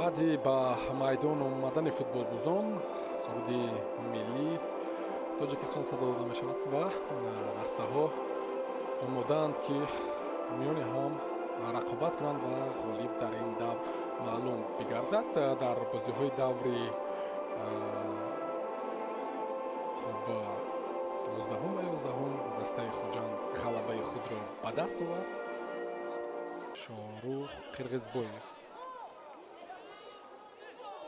баъди ба майдон омадани футболбозон суруди миллӣ Тоҷикистон садо дода мешавад ва дастаҳо омодаанд ки миёни ҳам рақобат кунанд ва ғолиб дар ин давр маълум бигардад. Дар бозиҳои даври 12 ва 11 дастаи Хуҷанд ғалабаи худро ба даст овард. Шорух Қирғизбоев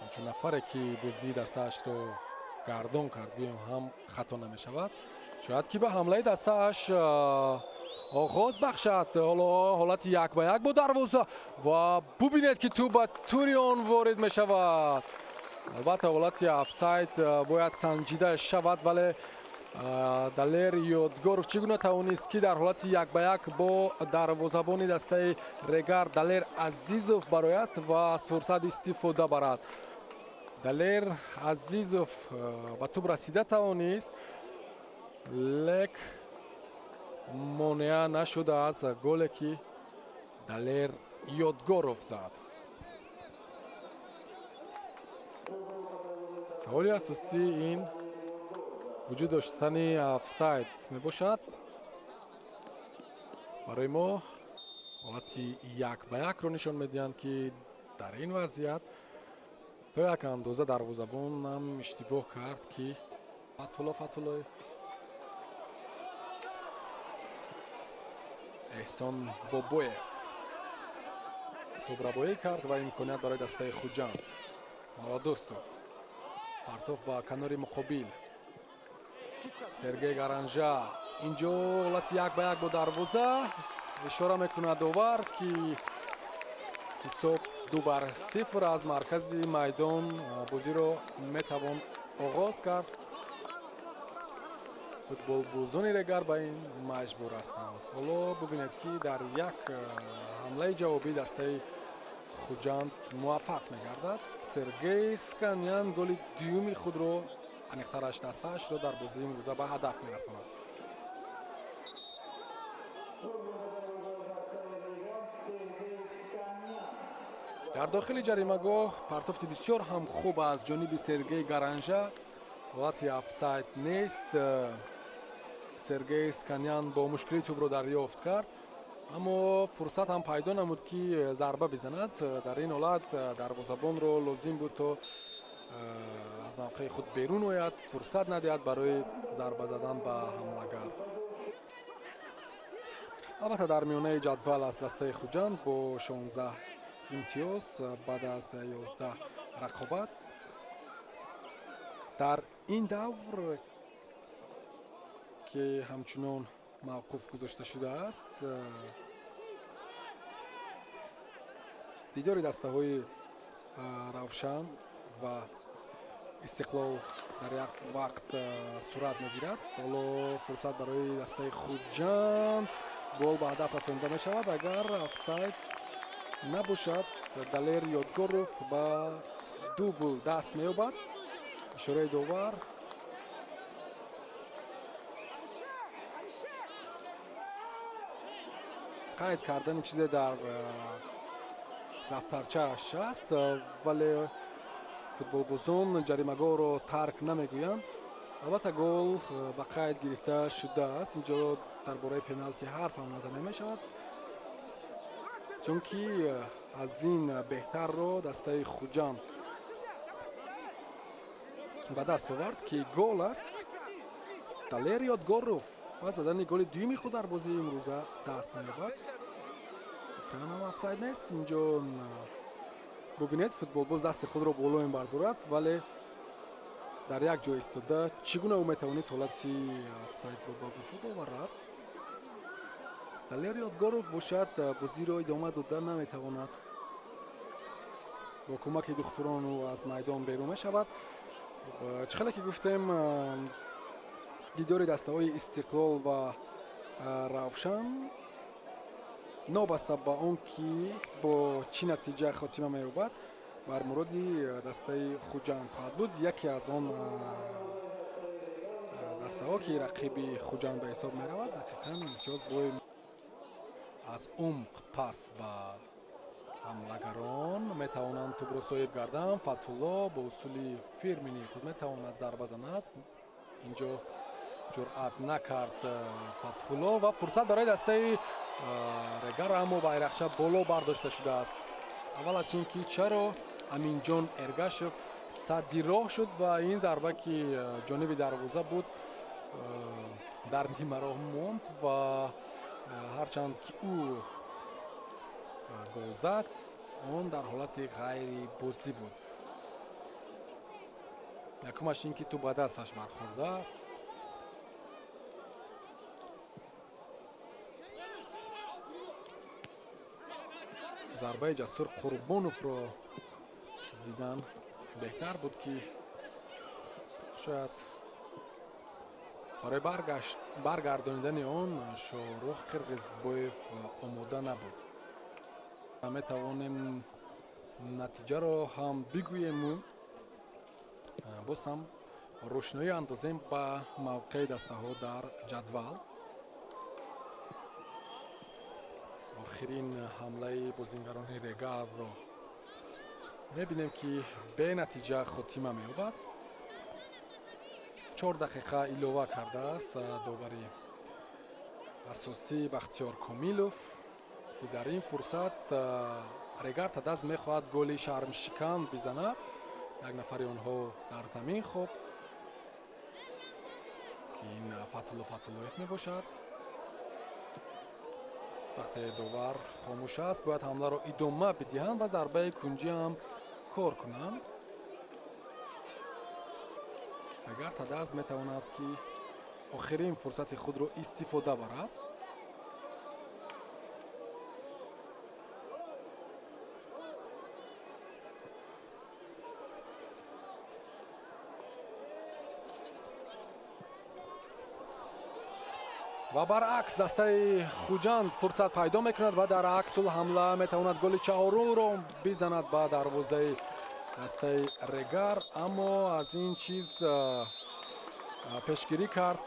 ҳамчун нафаре ки бозии дастаашро гардон кард, гӯем ҳам хато намешавад. Шояд ки ба ҳамлаи дастааш оғоз бахшад. ҳоло ҳолати як ба як бо дарвоза ва бубинед ки ту ба тури он ворид мешавад. албатта ҳолати офсайд бояд санҷида шавад, вале Далер Ёдгоров чӣ гуна тавонист ки дар ҳолати як ба як бо дарвозабони дастаи Регар Далер Азизов барояд ва аз фурсат истифода барад. Далер Азизов ба туб расида тавонист, лек монеа нашуда аз голе ки Далер Ёдгоров зад. саволи асосӣ ин вуҷуд доштани офсайд мебошад. барои мо ҳолати як ба якро нишон медиҳанд ки дар ин вазъият то як андоза дарвозабонам иштибоҳ кард ки Фатҳуллоев Эҳсон Бобоев тубрабоӣ кард ва имконият барои дастаи Хуҷанд. Молодостов партоф ба канори муқобил. Сергей Гаранжа инҷо ҳолати як ба як бо дарвоза ишора мекунад овар ки ҳисоб 2-0 аз маркази майдон бозиро метавон оғоз кард. футболбозони Регар ба ин маҷбур ҳастанд. ҳоло бубинед ки дар як ҳамлаи ҷавобӣ дастаи Хуҷанд муваффақ мегардад. Сергей Сканян голи дуюми худро аниқтараш дастаашро дар бозии имрӯза ба ҳадаф мерасонад. дар дохили ҷаримагоҳ партофти бисёр ҳам хуб аз ҷониби Сергей Гаранжа. ҳолати офсайд нест. Сергей Сканян бо мушкилӣ тӯбро дарёфт кард, аммо фурсат ҳам пайдо намуд ки зарба бизанад. дар ин ҳолат дарвозабонро лозим буд то аз мавқеи худ берун ояд, фурсат надиҳад барои зарба задан ба ҳамлагар. албатта дар миёнаи ҷадвал аз дастаи Хуҷанд бо 16 имтиёз баъд аз 11 рақобат. дар ин давр ки ҳамчунон мавқуф гузошта шудааст, дидори дастаҳои Равшан ва Истиқлол дар як вақт сурат мегирад. ҳоло фурсат барои дастаи Хуҷанд, гол ба ҳадаф расонида мешавад. агар офсайд набошад, Далер Ёдгоров ба дубл даст меёбад. ишораи довар қайд кардани чизе дар дафтарчааш аст, вале футболбозон ҷаримагоҳро тарк намегӯянд. албатта гол ба қайд гирифта шудааст. инҷо дар бораи пеналти ҳарф ҳам назанда мешавад, чунки аз ин беҳтарро дастаи Хуҷанд ба даст овард ки гол аст. Далер Ёдгоров ба задани голи дуюми худ дар бозии имрӯза даст меёбад. канам офсайд нест. инҷо бубинед футболбоз дасти худро боло мебардорад, вале дар як ҷо истода чӣ гуна ӯ метавонист ҳолати офсайдро ба вуҷуд оварад. Далер Ёдгоров бошад бозиро идома дода наметавонад. бо кӯмаки духтурон ӯ аз майдон берун мешавад. чӣ хеле ки гуфтем, дидори дастаҳои Истиқлол ва Равшан нобаста ба он ки бо чӣ натиҷа хотима меёбад, бар муроди дастаи Хуҷанд хоҳад буд. яке аз он дастаҳо ки рақиби Хуҷанд ба ҳисоб меравад, дақиқан имтиёз бой аз умқ пас ба ҳамлагарон метавонанд тӯбро соҳиб гарданд. Фатҳулло бо усули фирмини худ метавонад зарба занад. инҷо ҷуръат накард фатҳулло ва фурсат барои дастаи Регар, аммо байрақша боло бардошта шудааст. аввал аз чунки чаро Аминҷон Эргашев садди роҳ шуд ва ин зарба ки ҷониби дарвоза буд дар нимароҳ монд ва ҳарчанд ки ӯ гол зад, он дар ҳолати ғайрибозӣ буд. якумаш ин ки ту ба дасташ бархӯрдааст. зарбаи Ҷасур Қурбоновро дидан беҳтар буд ки шояд барои баргардонидани он Шоҳрух Қирғизбоев омода набуд. метавонем натиҷаро ҳам бигӯему. боз ҳам рӯшноӣ андозем ба мавқеи дастаҳо дар ҷадвал. охирин ҳамлаи бозингарони Регарро мебинем ки бенатиҷа хотима меёбад. 4 дақиқа илова кардааст довари асосӣ Бахтиёр Комилов ки дар ин фурсат Регар Тадаз мехоҳад голи шармшикан бизанад. як нафари онҳо дар замин хоб ки ин Фатҳуллоев мебошад. вақте довар хомӯш аст, бояд ҳамларо идома бидиҳанд ва зарбаи кунҷӣ ҳам кор кунанд. Регар Тадаз метавонад ки охирин фурсати худро истифода барад. ва баръакс дастаи Хуҷанд фурсат пайдо мекунад ва дар аксул ҳамла метавонад голи чаҳорумро бизанад ба дарвозаи дастаи Регар, аммо аз ин чиз пешгирӣ кард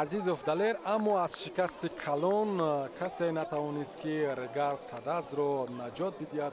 Азизов Далер, аммо аз шикасти калон касе натавонист ки Регар Тадазро наҷот бидиҳад.